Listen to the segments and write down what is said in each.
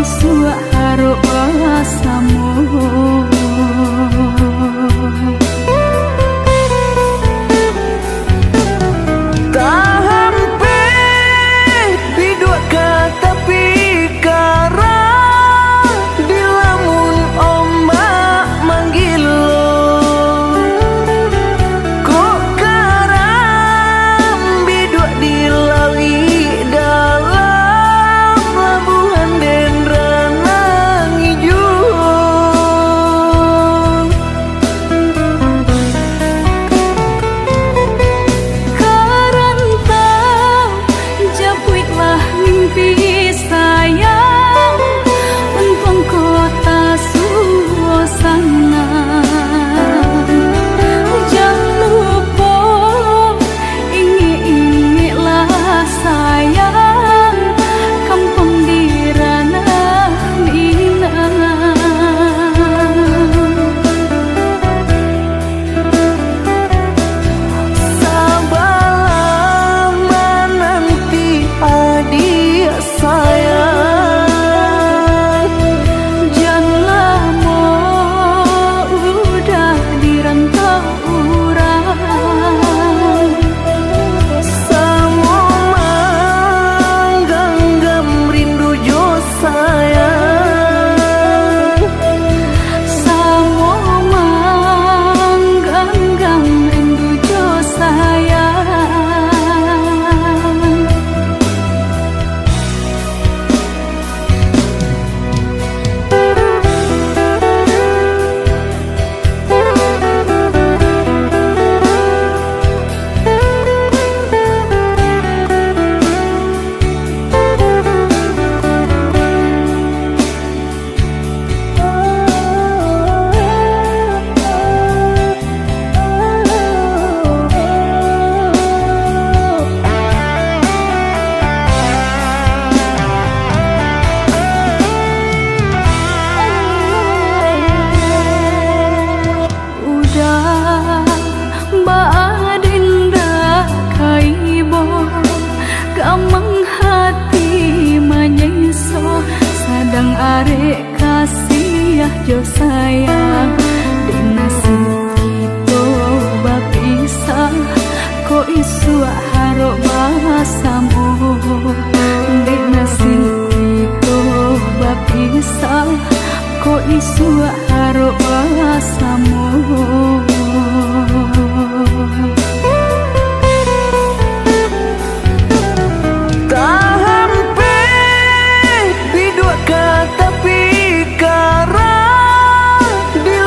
isu haro asamu. Sadang arek kasih jo sayang di nasib kita bapisah kok isu haro basamu di nasib kita bapisah kok isu haro basamu. Tapi karang di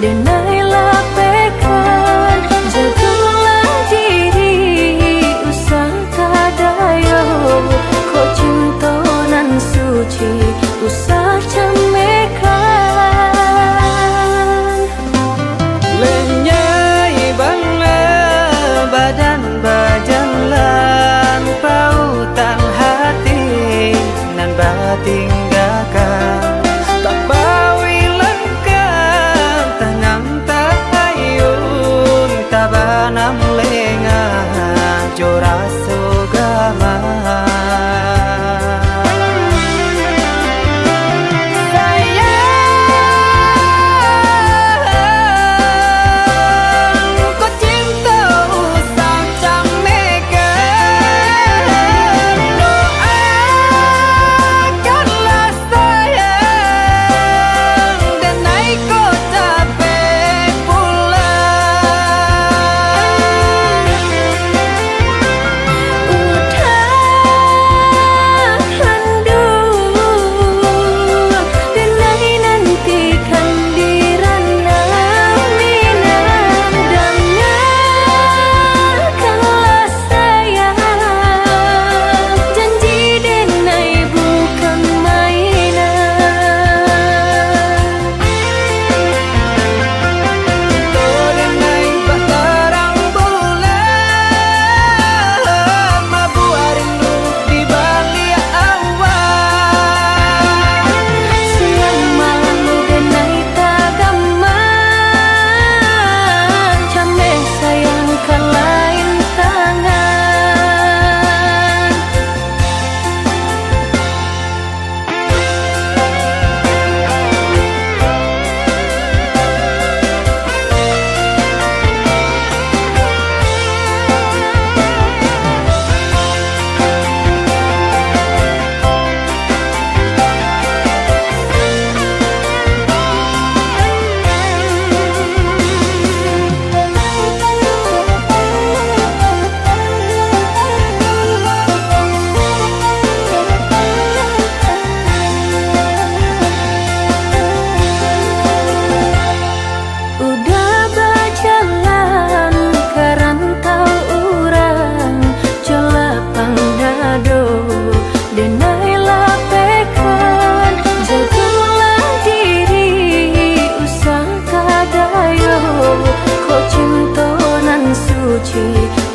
denailah pekan, jagalah diri usah kadayo, ko cinta nan suci usah camekan. Lenyai bangla badan bajan lan pautan hati nan batinggakan, tak bawi lengkap tanam tak ayun tabanam lengan jora sugama.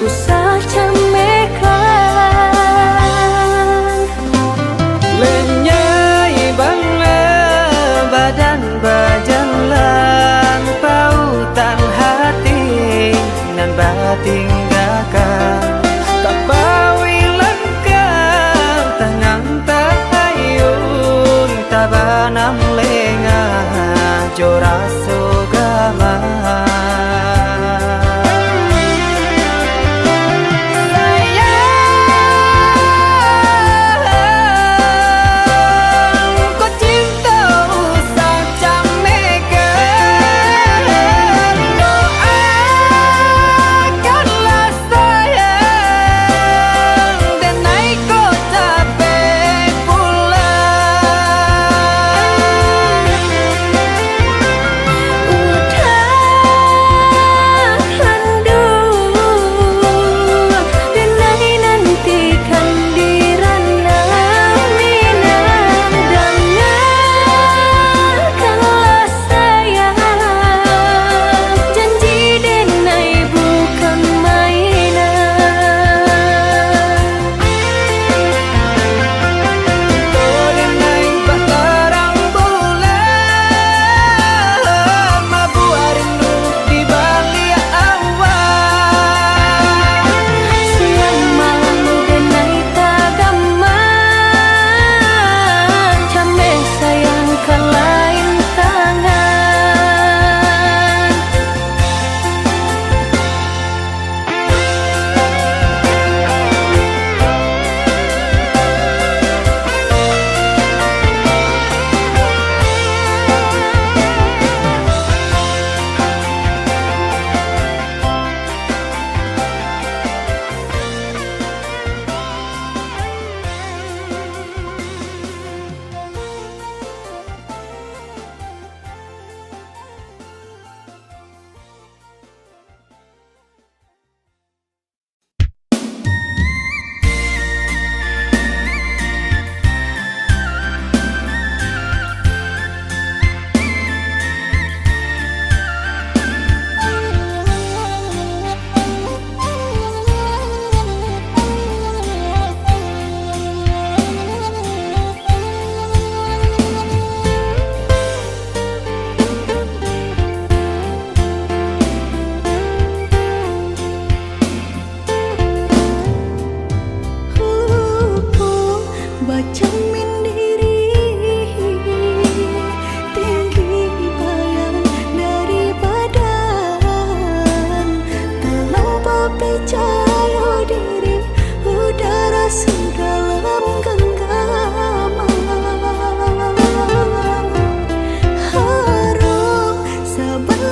Usah camekan. Lenyai bangla badan bajan lan pautan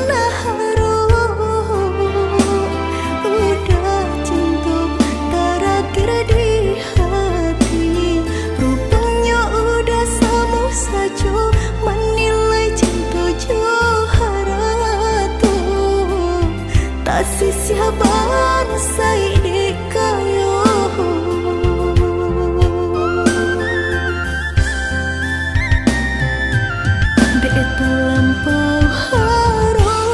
pernah udah cinta terakhir di hati. Rupanya udah sama saja menilai cinta Johara tuh. Tak sisiaban saya dikayo. Terlampau harum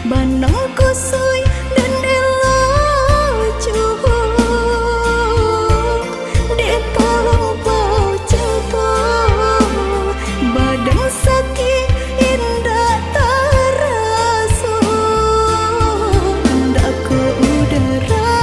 bandang kusui dan elaju. Dia terlampau cinta badan sakit indah terasa. Hendak ke udara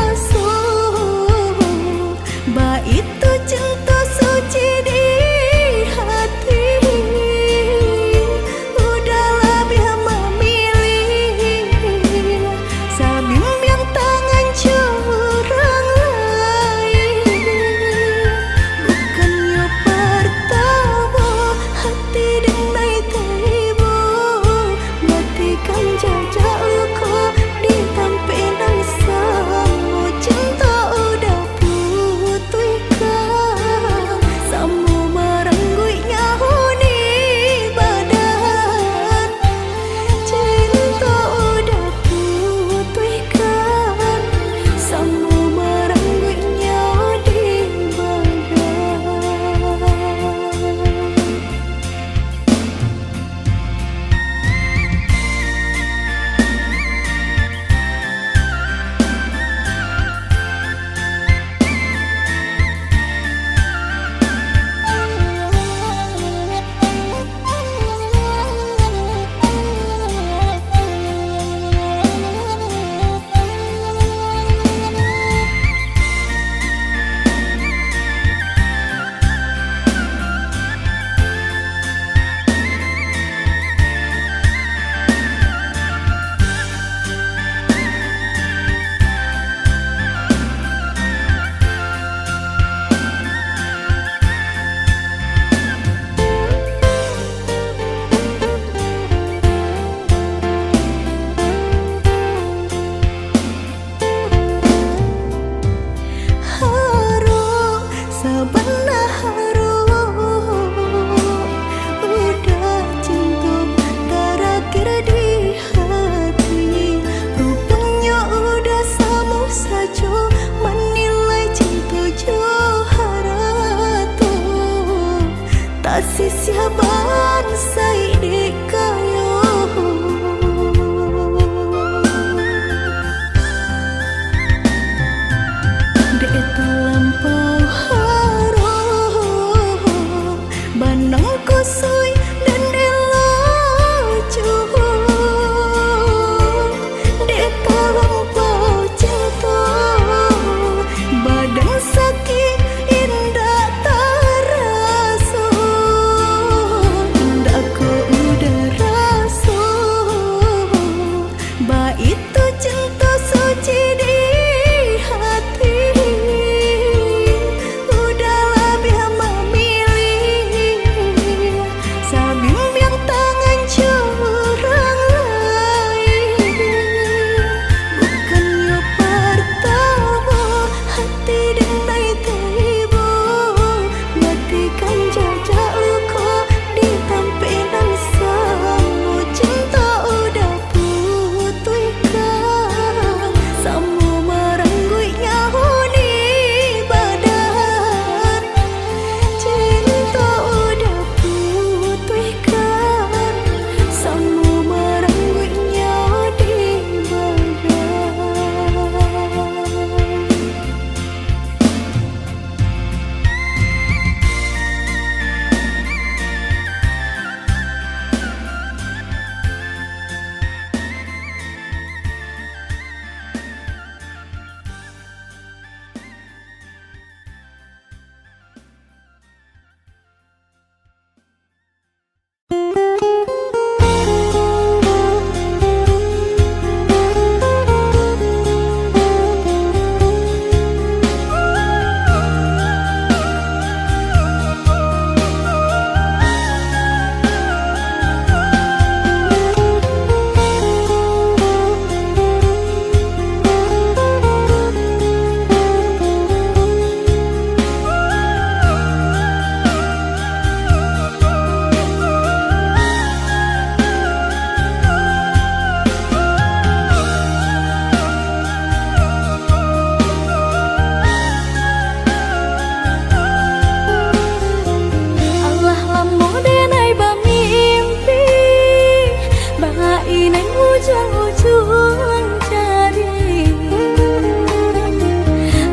neng ujung-ujung jari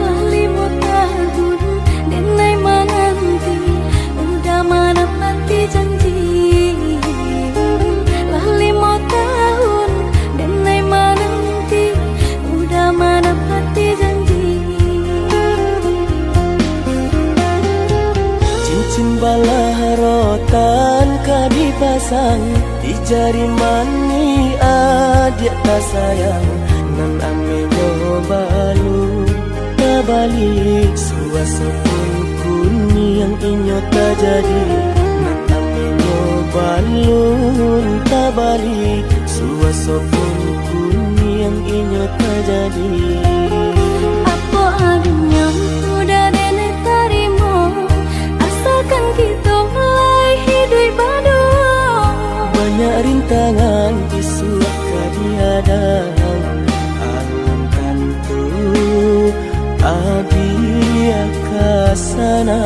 lali mau tahun dan nai menanti udah menepati janji lali mau tahun dan nai menanti udah menepati janji cincin balah rotan kadi pasang di jari mani adik tak sayang nan ame balu tak balik suasa pun kuni yang inyo tak jadi nan ame balun tak balik suasa pun kuni yang inyo tak jadi apa adanya udah nenek tarimo asalkan kita mulai hidup baru banyak rintangan disuap kadiadang alam tentu abia kasana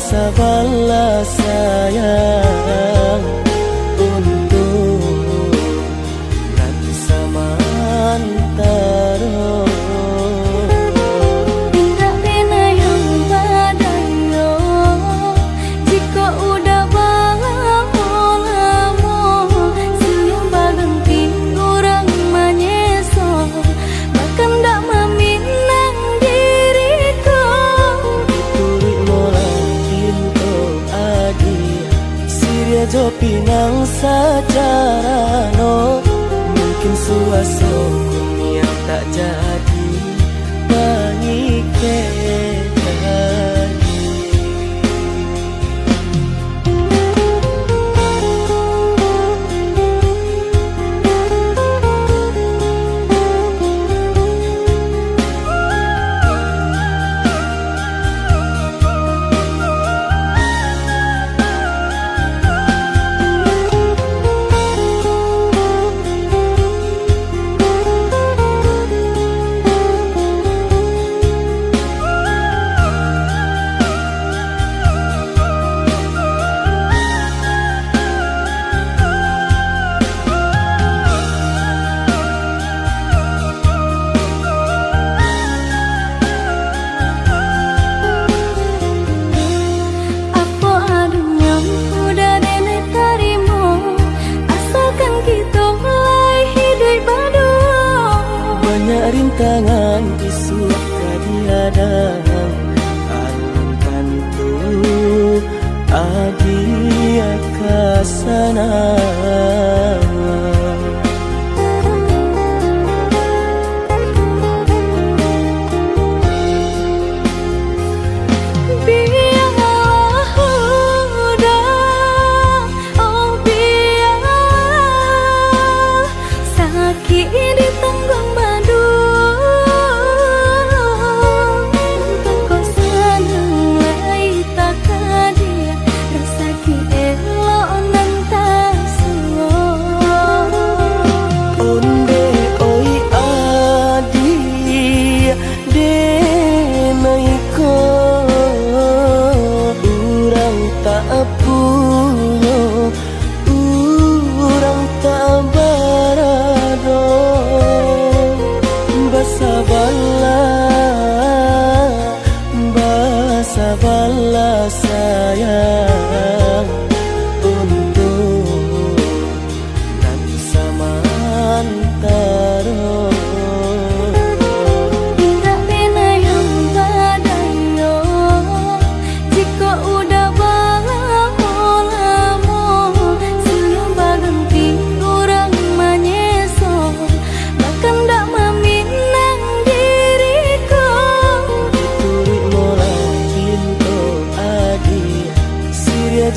Sabarlah sayang untuk nanti sama antara tidak pernah yang badayo jika udah lamo siang berhenti orang menyesal bahkan tak meminang diriku turik mola Siria jo pinang secara no mungkin suaso yang tak jadi mengikat rintangan disuap kadiadang alam tentu adia kasana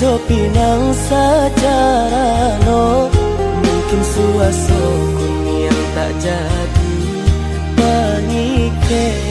jo pinang sajarano. Mungkin suasoku yang tak jadi panike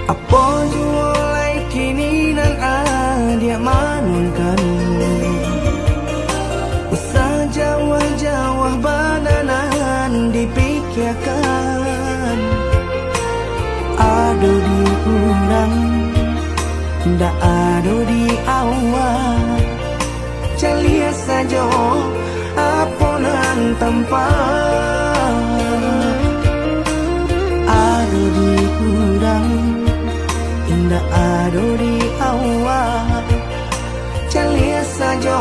Apa jualai kini nan adia manunkan usah jawah-jawah bananan dipikirkan ado di urang ndak ado di awak calia saja aponan tempat ado di urang indah ado di awak calia saja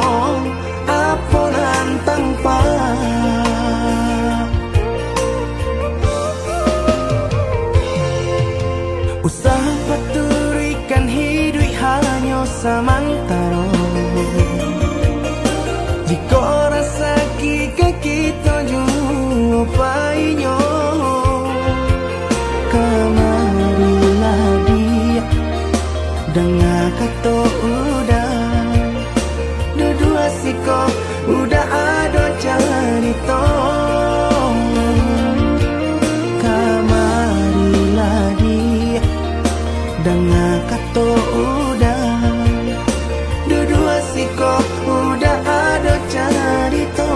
aponan tempat usaha paturikan hidup hanya samantara jika rasa kita jumpa kamarilah dia dengan kata udah dua siko udah ada cerita kamarilah dia dengan kata udah dua siko udah ada cerita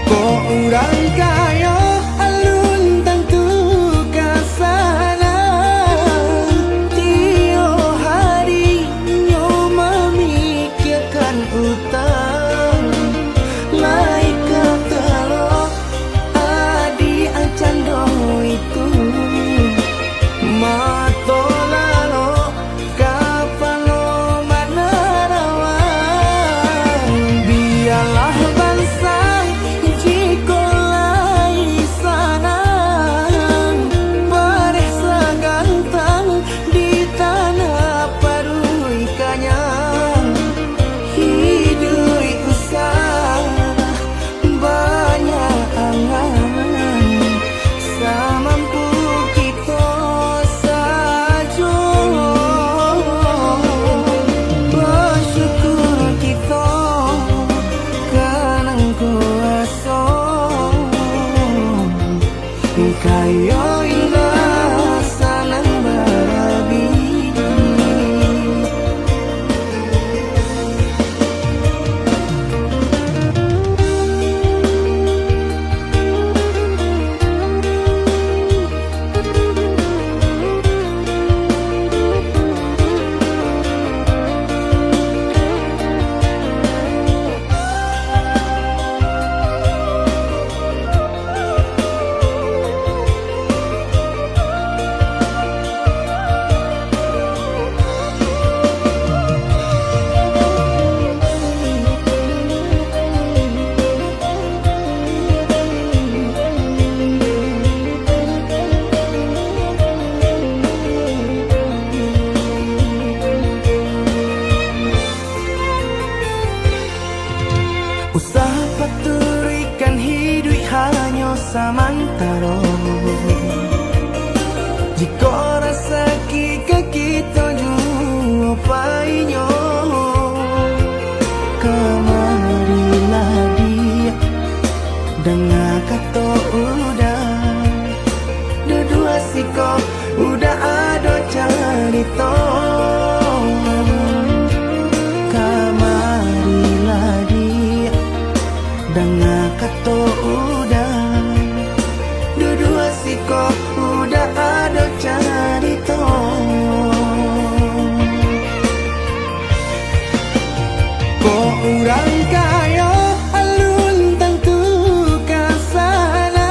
kok urang kaya alun tentu kasana tio hari nyo memikirkan utang laik kalau adi acando itu mato lalo kapalo manarawan biarlah bangsa jika lai sana paresa gantang di tanah parui kanyang hidup usah banyak angan samampu kita saja bersyukur kita kanang kuasa kaya indah sanang barabi usaha paturikan hidup hanya samantara jika rasa kita jumpainya kamarilah dia dengan kata udah dua siko udah ada cerita kamarilah dia dengan kata udah dua siko udah ada cerita kok urang kaya alun tentu kasana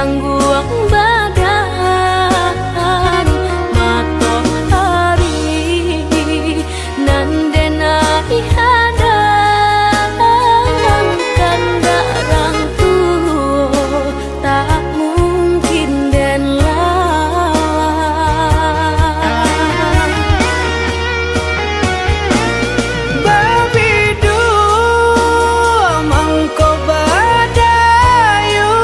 gangguan badan matahari nandena ihadang kandarang tuh tak mungkin den lawan Babidu mangko badayu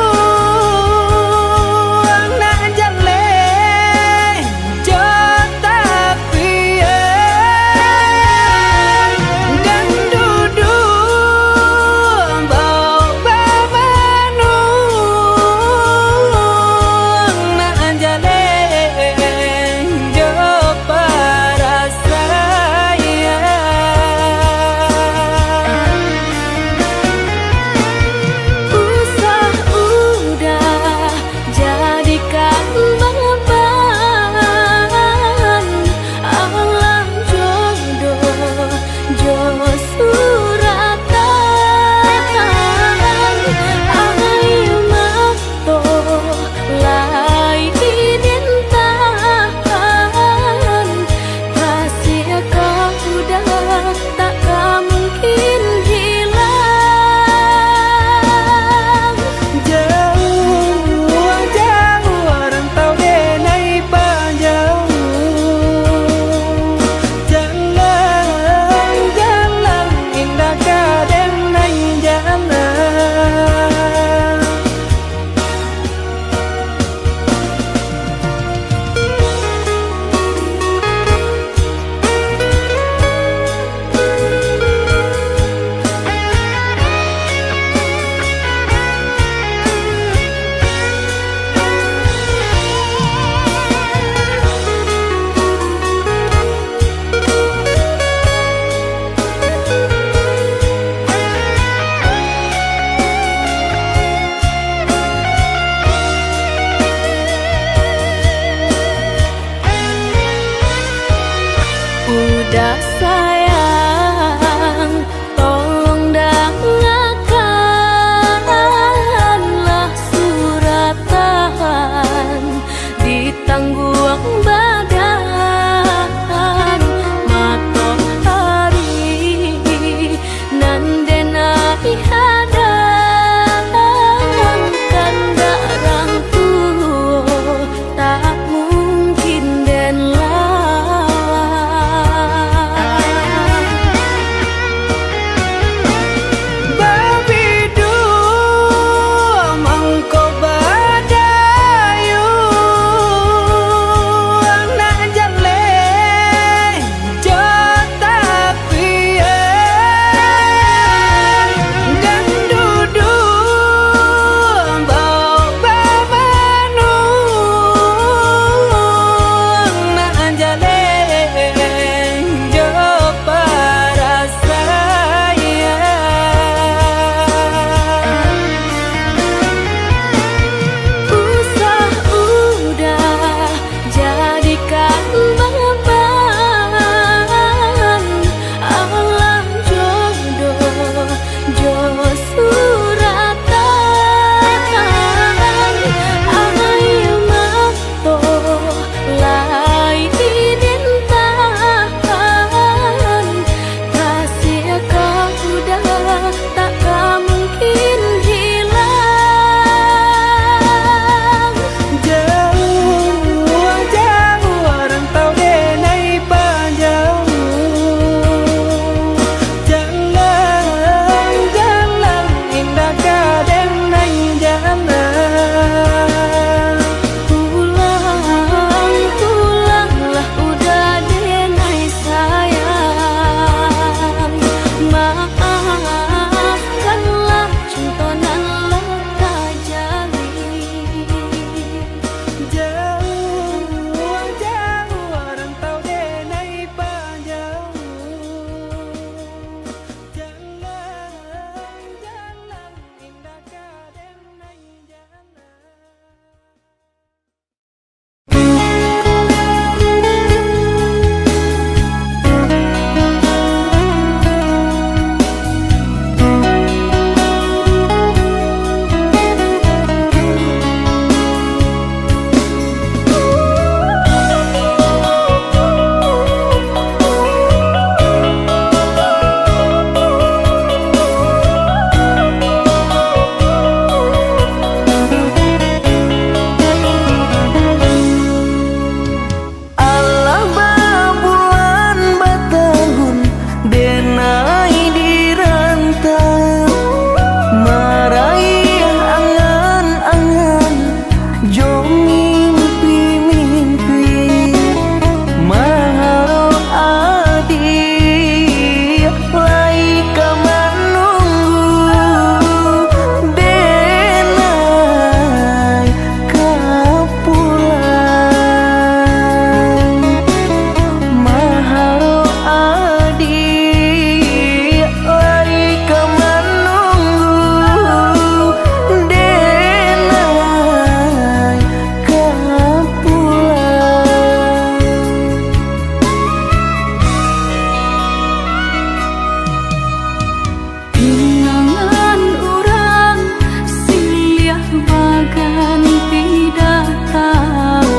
ganti datang,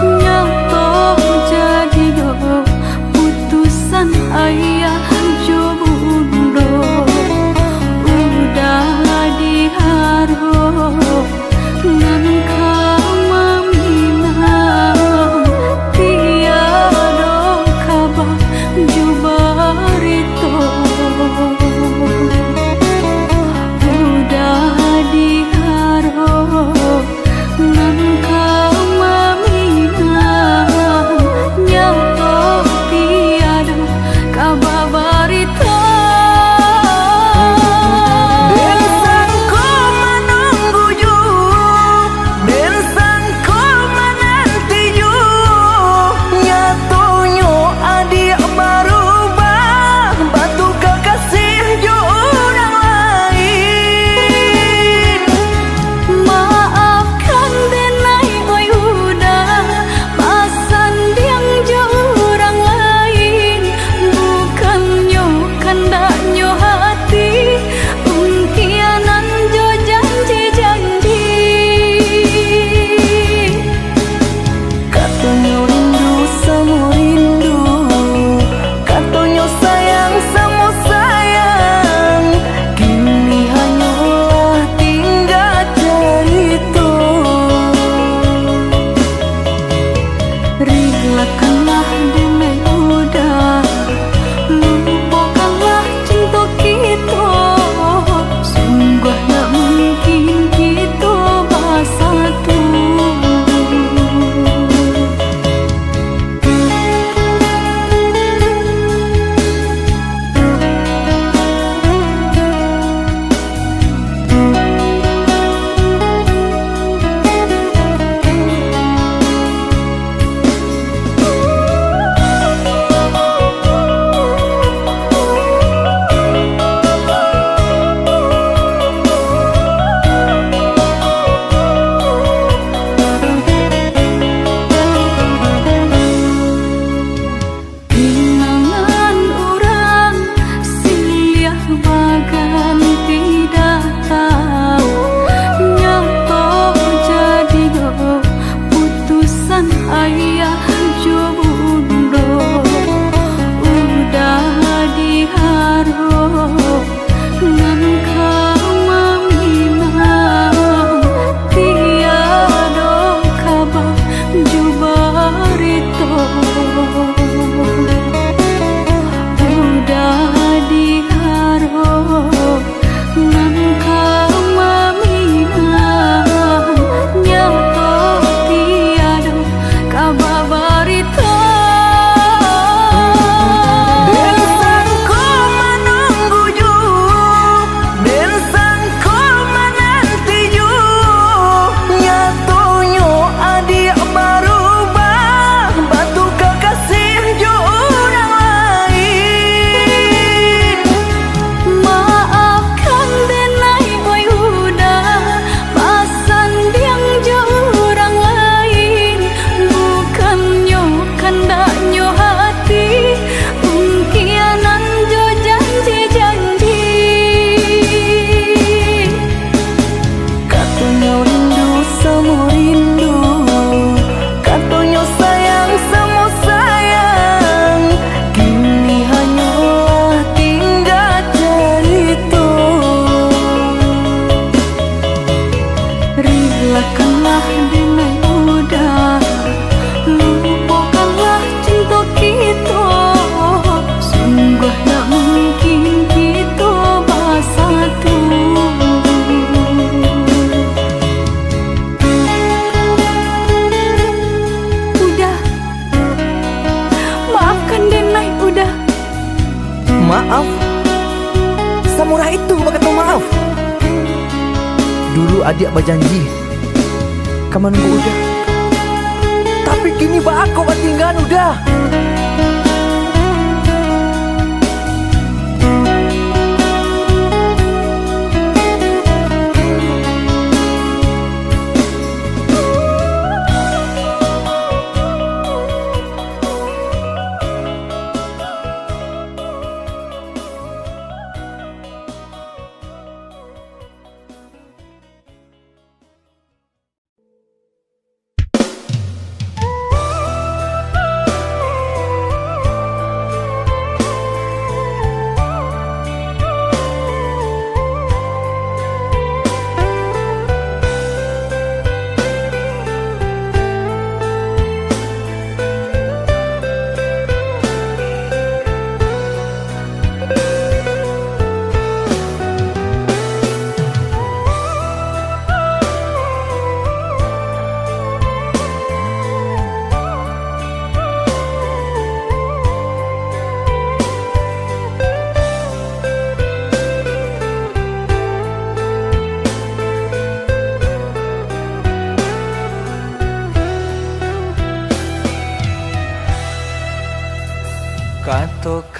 nyato jadi do putusan ayah jo bundo. Udah diharap nan kamaminang, tiada kabar jo barito. Udah diharap nan kamaminang, nyato tiada kabar barito. Relakanlah dengan mudah, lupakanlah cinta kita. Sungguh tak mungkin kita bersatu. Ayah jo bundo, udah diharap nan kamaminang, tiada kabar jo barito. Udah diharap nan kamaminang, nyato tiada kabar barito. Maafkan denai oi udah pasan diang jo orang lain, bukannya kandaknya hati, pengkhianat jo janji-janji. Katanya rindu sama rindu, katanya sayang sama sayang, kini hanyalah tinggal cerita. Relakanlah dengan mudah, lupakanlah cinta kita. Sungguh tak mungkin kita bersatu. Udah, maafkan Denai, udah. Maaf? Samurah itu berkata maaf. Dulu adik berjanji kamu nunggu udah, tapi kini aku tinggal udah.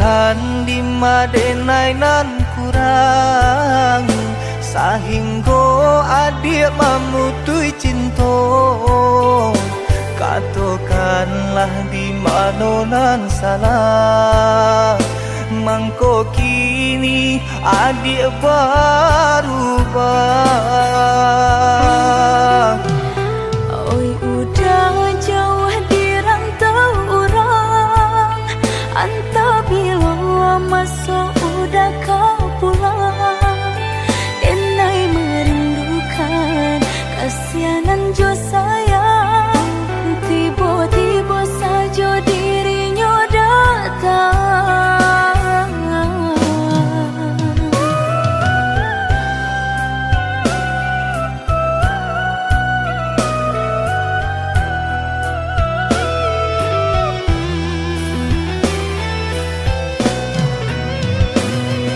Katokan di madenai nan kurang sahinggo adik mamutui cinta. Katokanlah di manonan salah, mangko kini adik berubah. Oi udah jauh di rantau orang, anta bila masuk udah kau pulang. Denai merindukan kasihanan jo sayang, tiba-tiba saja dirinya datang.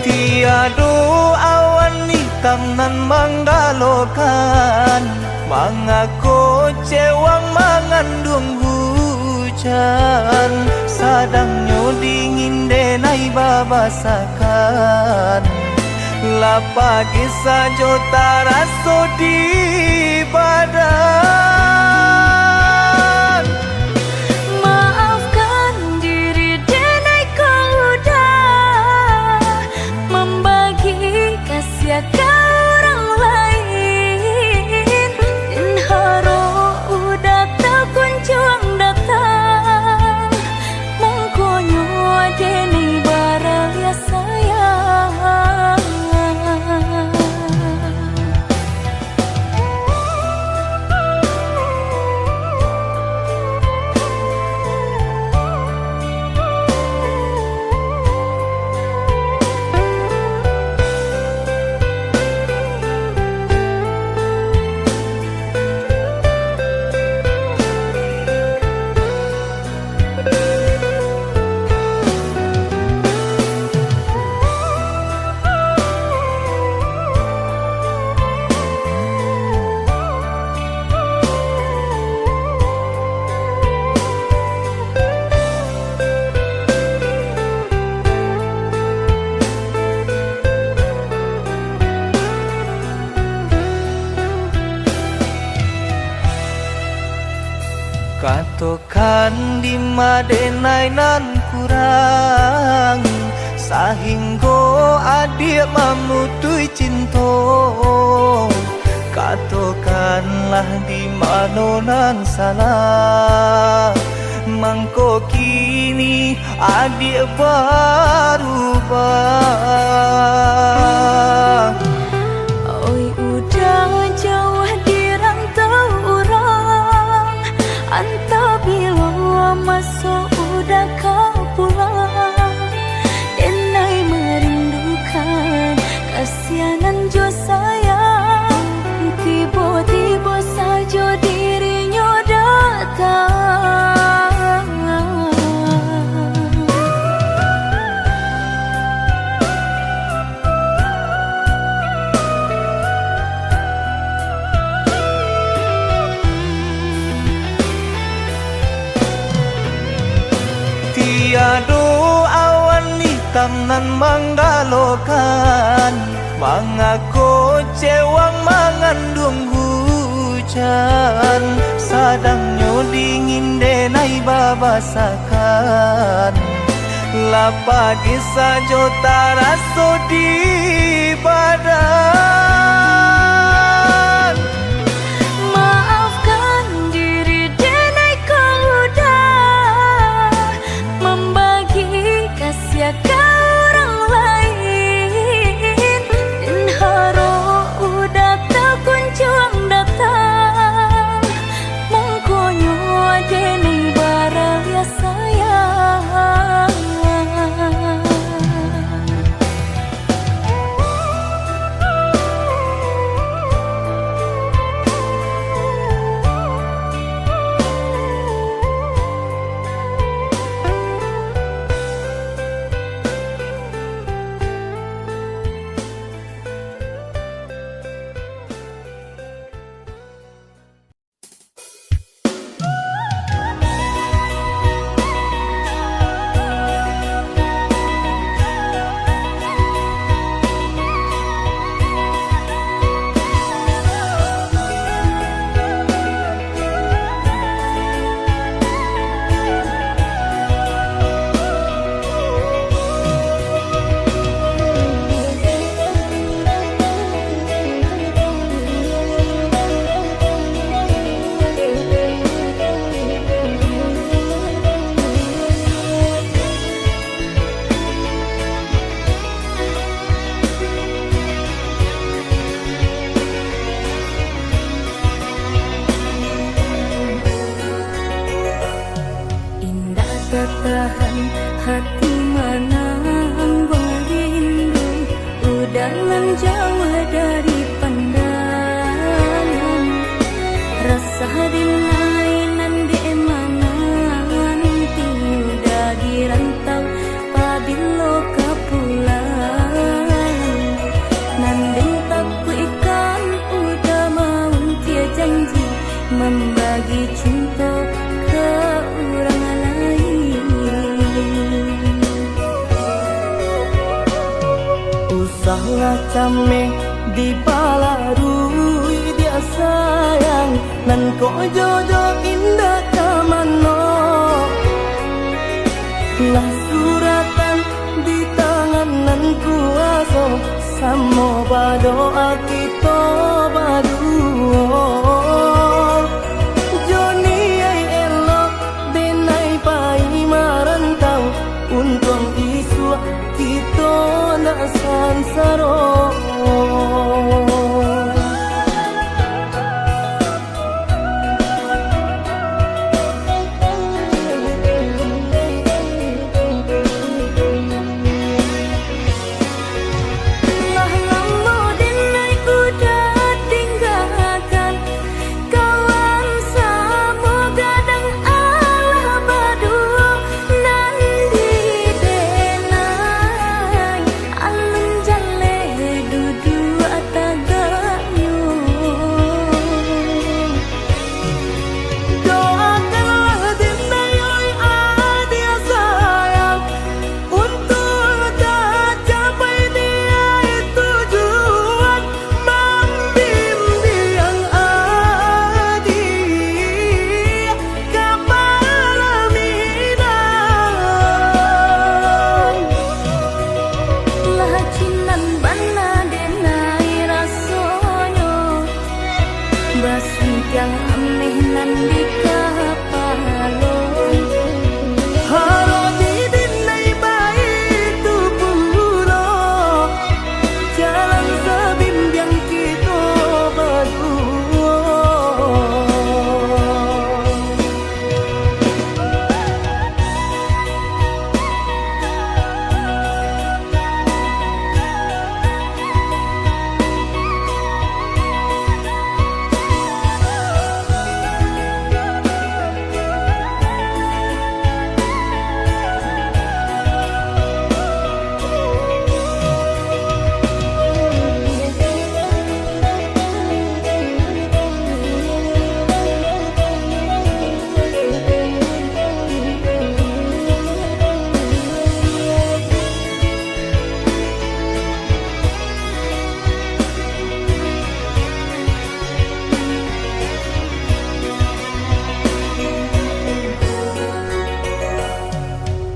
Tiado awan hitam nan menggalokan, mengaku cewang mengandung hujan. Sadangnya dingin denai babasakan, lapagi sajo taraso di badan. Maafkan diri denai kau udah membagi kasih ke orang lain. Dan haro udah tak kunjung datang, mengkonyo denai baraya sayang. Katokan di madenai nan kurang sahinggo adik mamutui cinta. Katokanlah di manonan salah, mangko kini adik berubah. Oi udah jauh di rantau orang, anta bila masuk udah kau pulang. Denai merindukan kasihanan jo sayang, tiba-tiba saja dirinya datang. Tiado awan hitam nan menggalokan, mengaku cewang mengandung hujan. Sadangnya dingin denai babasakan, lapagi sajo taraso di badan. Maafkan diri denai kau udah membagi kasih ke orang lain. Dan haro udah tak kunjung datang, mengkonyo denai baraya sayang. hati menang rindu udah jauh dari pandangan rasa dinainan di emangan tiudah di rantau pabilo kapulang nandeng taku ikan udah mau tia janji membagi cinta ke orang lain. Usahlah came di balarui dia sayang nan ko jojo indah kamano lah suratan di tangan nan kuaso samo badoa kita baduo Joni ay elok denai pai marantau untung isu kita na sansaro yang aneh nan di kapalon haro di dinai baik tu pulo jalan sebimbiang kita berdua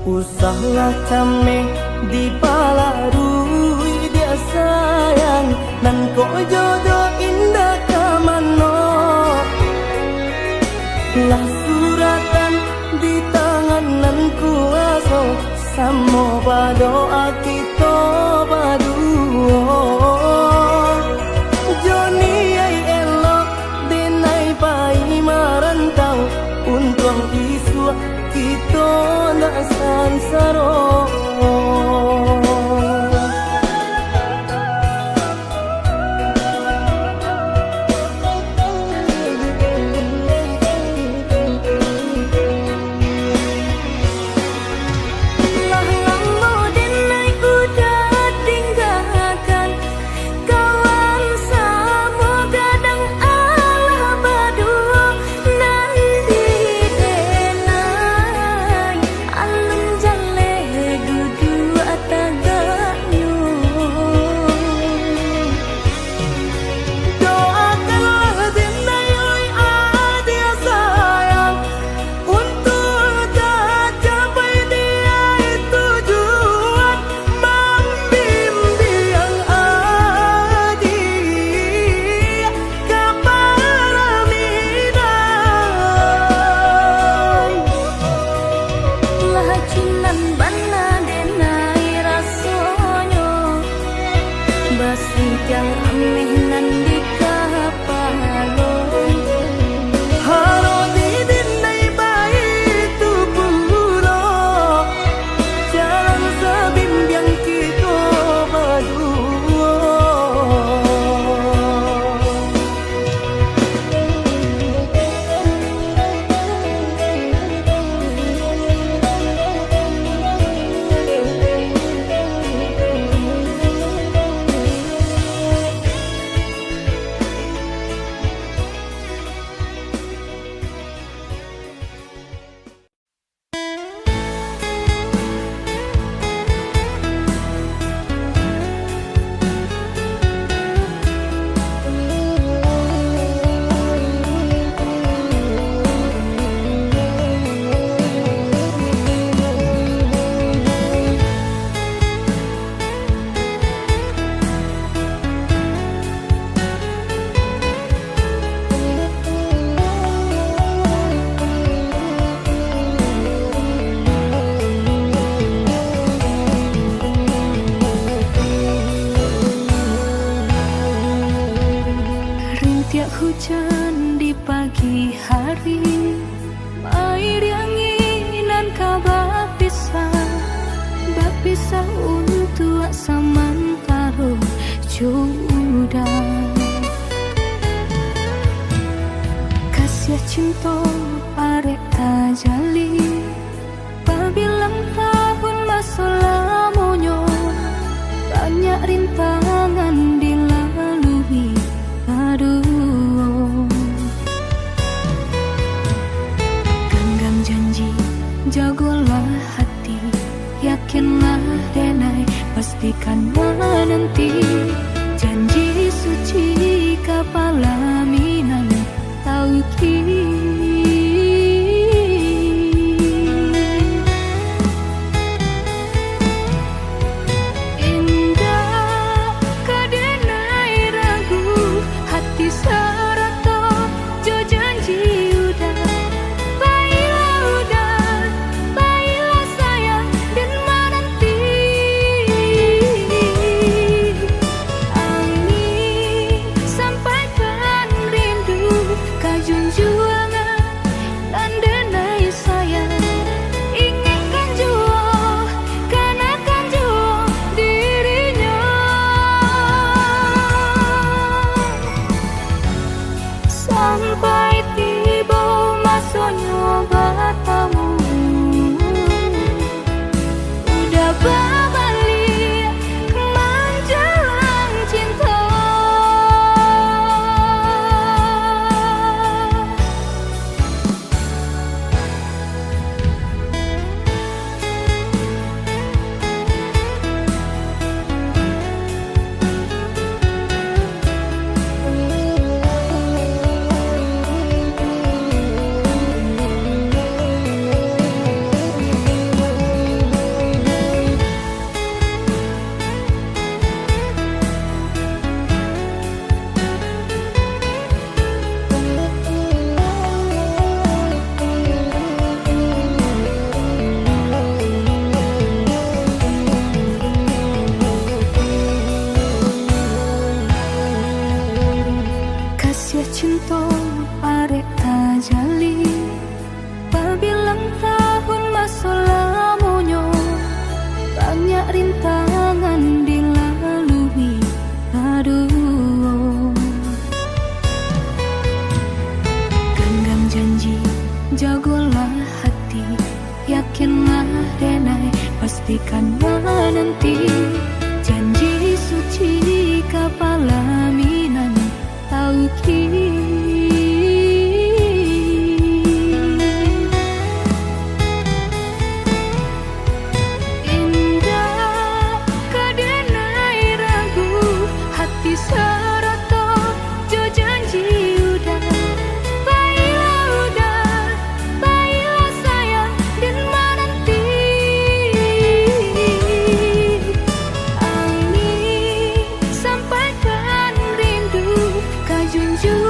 Usahlah came di balarui dia sayang nan ko jodoh indah kamano lah suratan di tangan nan kuaso samo badoa kita baduo Joni ay elok denai pai marantau untung isu kita na sansaro Tangga pagi hari mai dianginan ka bapisa untuk samantaro jodoh kasih cinta arek tajali pabilang tahun masa lamonyo banyak rintangan dilalui aduh genggam janji jagolah hati yakinlah denai pastikan menanti janji suci kapalaminan tauki indah kadenai ragu hati sarato jo janji udah baiklah sayang dan menanti angin sampaikan rindu kajunjuangan dan denai sayang inginkan jua kanakan jua dirinya sampai tiba masanya bertemu udah berbalik menjelang cinta kasih cinta arek tajali pabilang tahun masa lamonyo banyak rintangan dilalui aduh genggam janji jagolah hati yakinlah denai pastikan menanti janji suci kapalaminan tauki indah kadenai ragu hati sarato jo janji udah baiklah sayang dan menanti angin sampaikan rindu kajunjuangan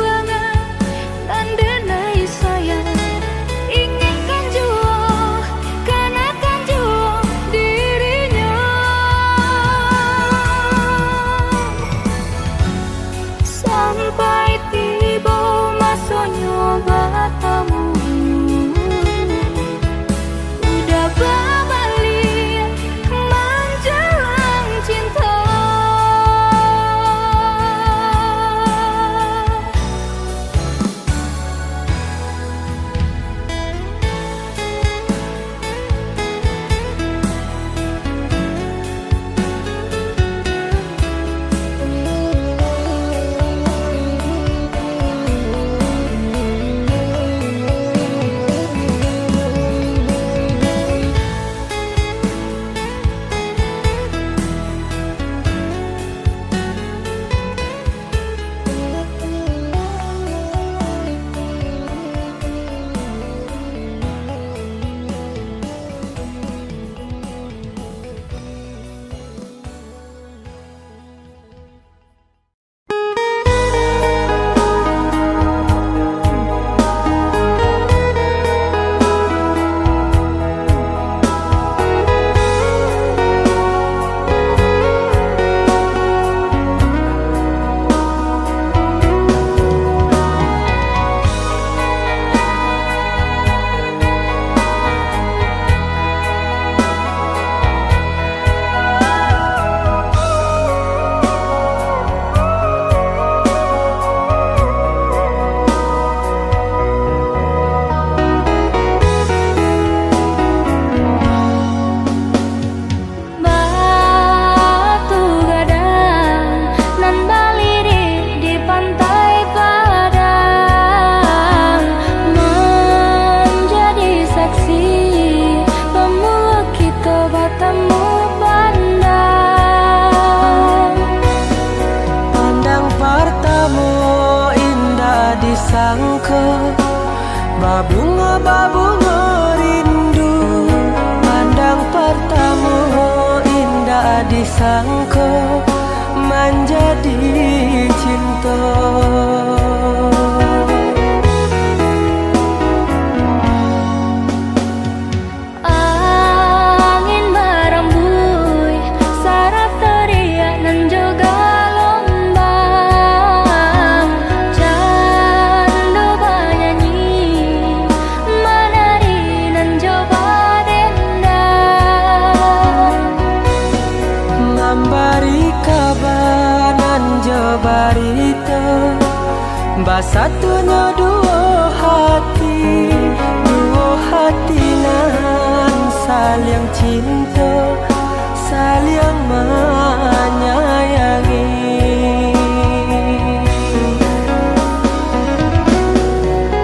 disangka, babunga rindu, pandang pertama indah disangka, menjadi cinta. Angin merembui, sarap teriak dan juga lombang. Candu bernyanyi, menari dan coba dendang. Memberi kabar nan jabarita, basatunya dua hati nan saling cinta, saling menyayangi.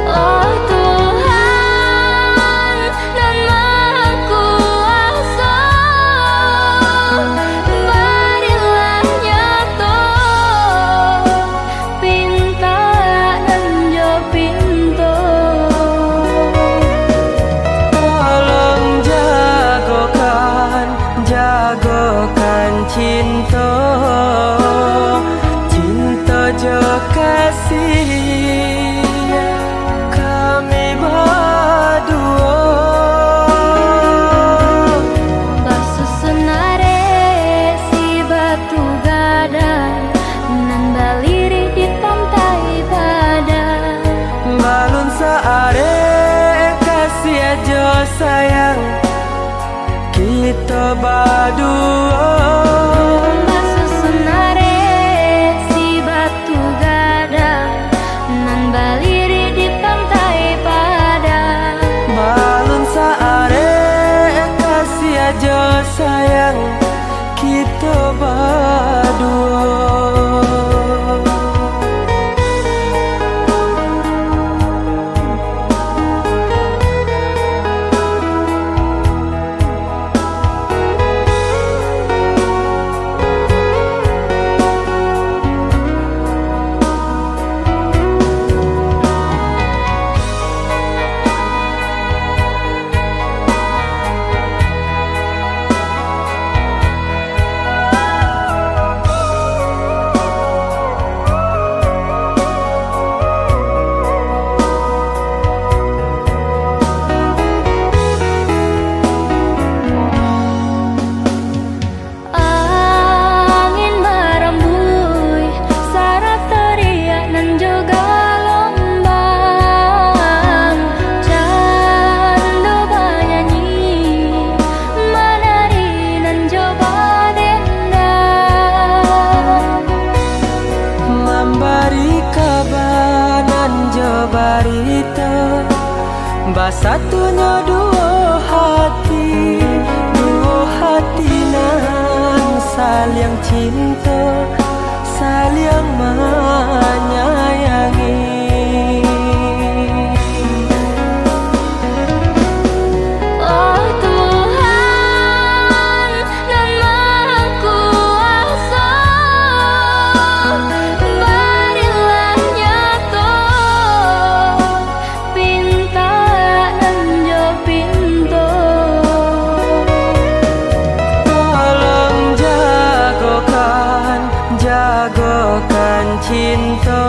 Oh Tuhan dan Maha Kuasa, berilah nyata pinta dan jo pintu. Tolong jagokan cinta, cinta jo kasih kami berdua. Basusunare si batu gadang, nan baliri di pantai badan. Balun saare kasih aja sayang, kita berdua. Basusunare si batu gadang, nan baliri di pantai badan. Balun saare kasih aja sayang, kita berdua. Angin merembui, sarap teriak dan juga lombang. Candu bernyanyi, menari dan coba dendang. Memberi kabar nan jabarita, basatunya dua hati nan saling cinta, saling menyayangi. Oh Tuhan dan Maha Kuasa, berilah nyata pinta dan jo pintu. Tolong jagokan cinta,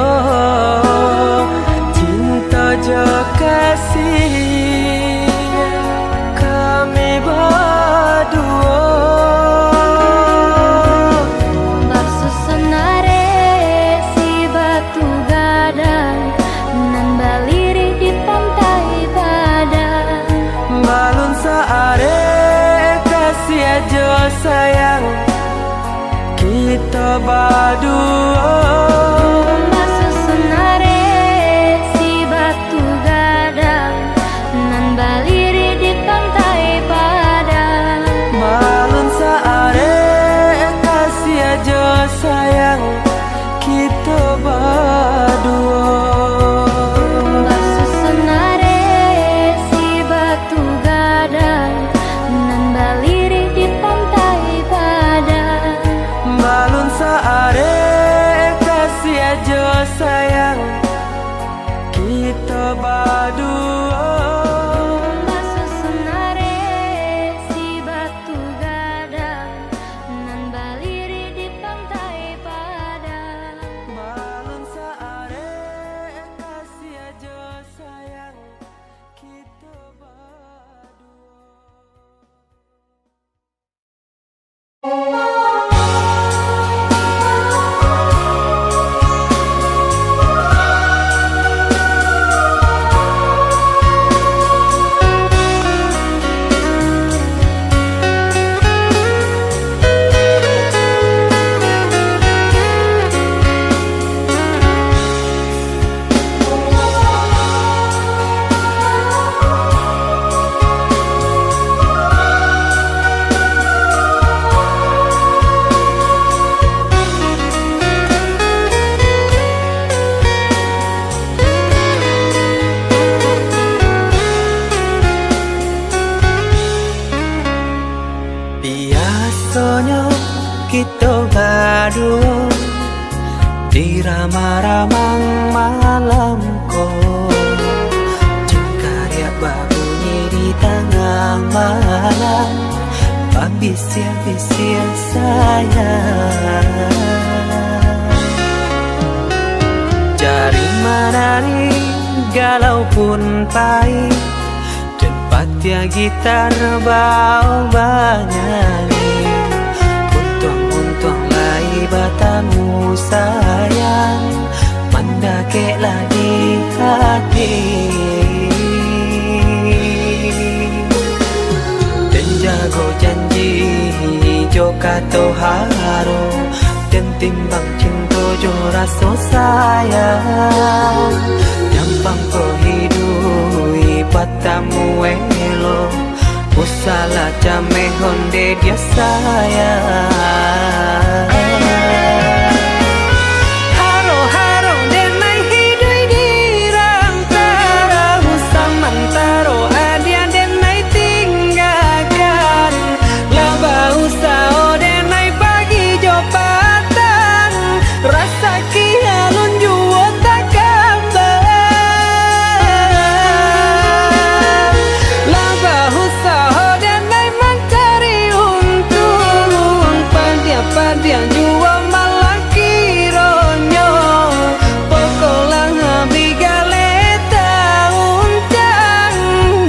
cinta jo kasih kami berdua. Basusunare si batu gadang, nan baliri di pantai badan. Balun saare kasih aja sayang, kita berdua. Basusunare si batu gadang, nan baliri di pantai badan. Balun saare kasih aja sayang, kita berdua. Basusunare si batu gadang, nan baliri di pantai badan. Balun saare kita berdua. Basusunare si batu gadang nan baliri di pantai Padang. Balon saare kasih aja sayang kita berdua. Biasanya kita berdua di ramah-ramah malam ko, cengkarya babunyi di tengah malam, pambisian-bisian sayang. Cari menari galau pun pahit, tempatnya gitar bau bernyanyi. Untung-untung lai batamu sayang, mendakeklah di hati. Dan jago janji joka toharo, dan timbang cinta jo rasa sayang. Nyampang pohidui patamu elo, usala jame honde dia sayang. Haro-haro denai hidui di rantara, usamantaro adia denai tinggalkan. Laba usao denai pagi jopatan, rasa kialun juo tak kabar. Laba usao denai mencari untung, pandia-pandia juo malaki ronyo. Pokolah bigaleta uncang,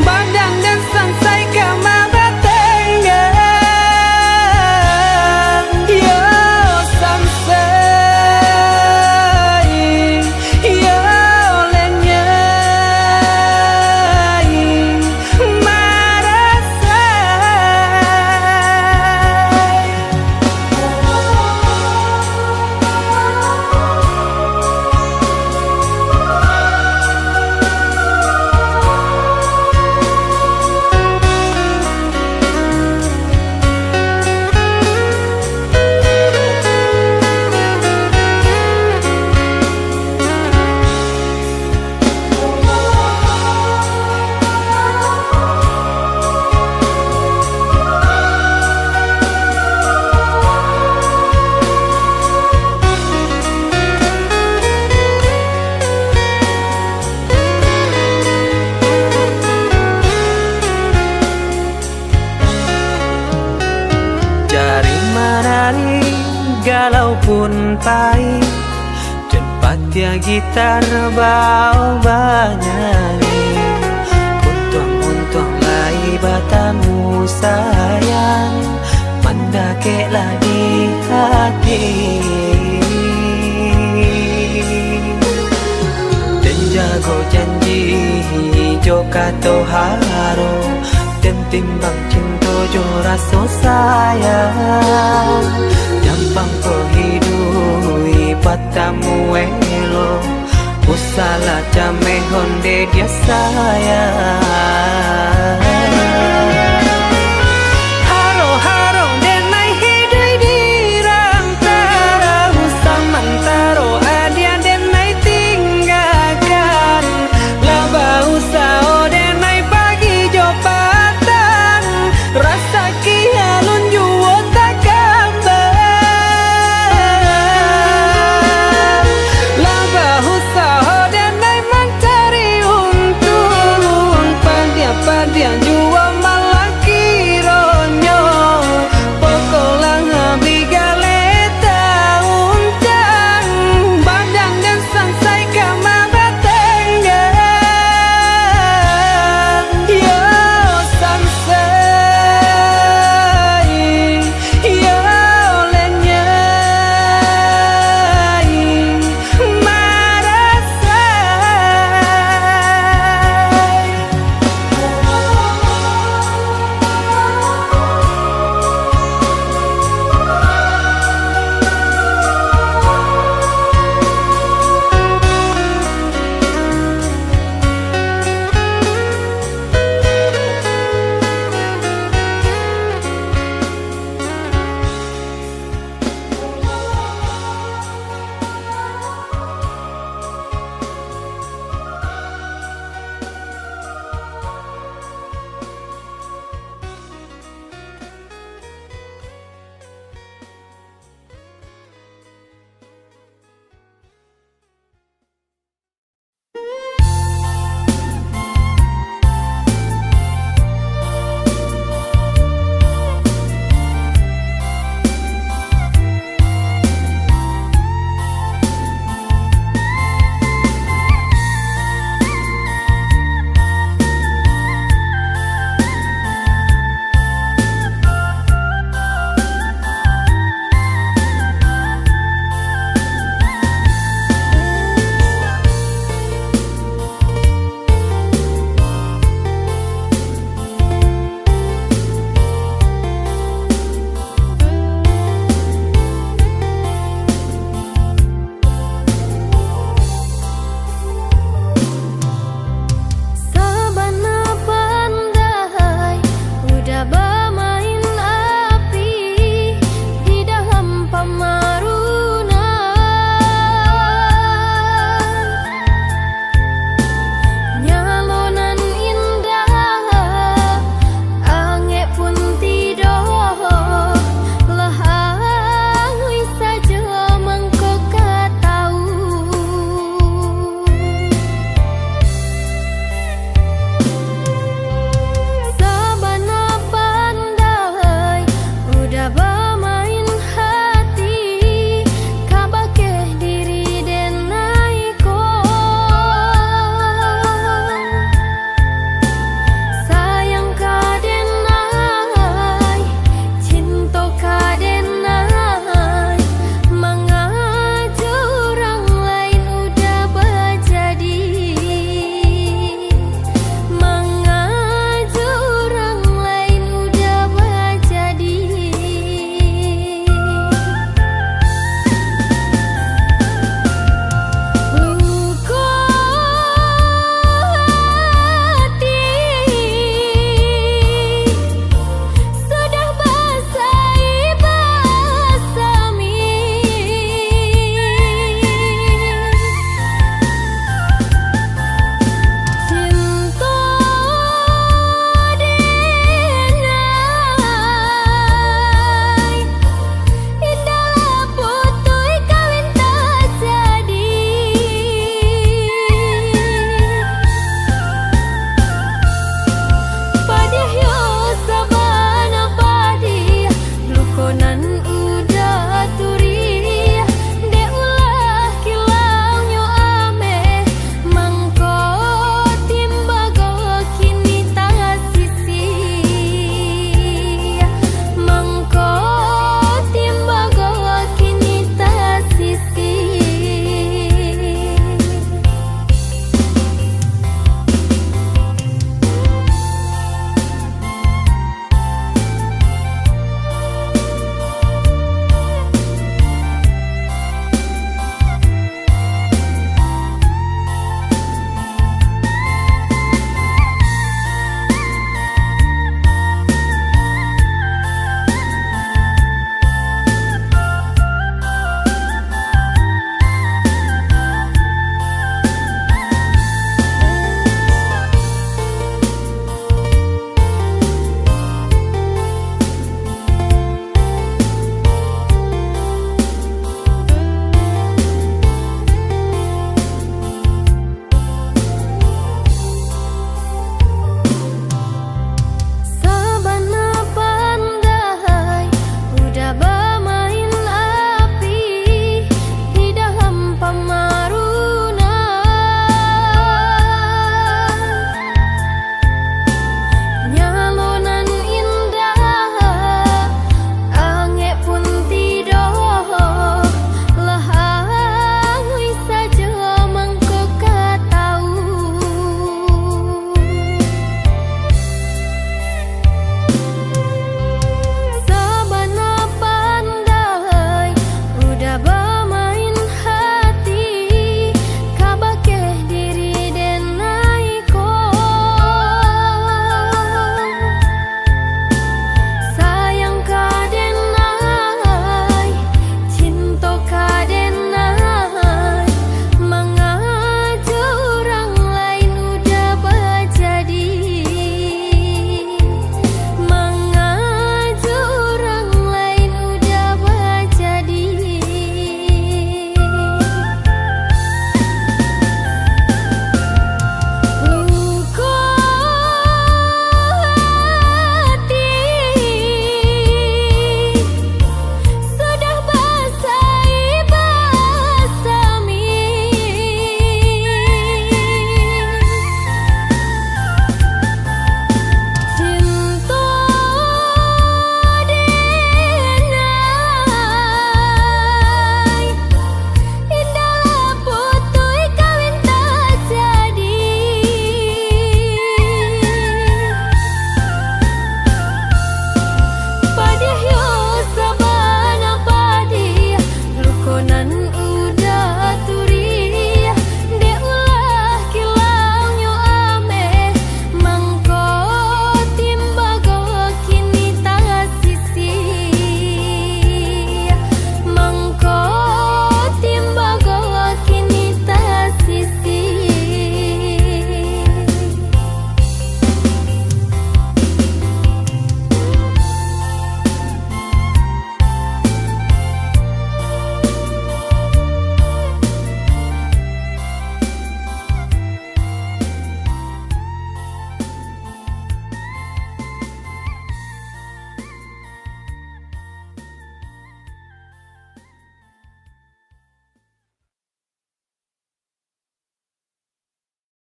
badan dan sansai kamar tenggang. Yo sansai, yo lenyai, marasai. Cari menari galau pun pahit, tempatnya gitar bau bernyanyi. Untung-untung lai batamu sayang, mendakeklah di hati. Dan jago janji joka toharo, dan timbang cinta jo rasa sayang. Nyampang pohidui patamu elo, usala jame honde dia sayang.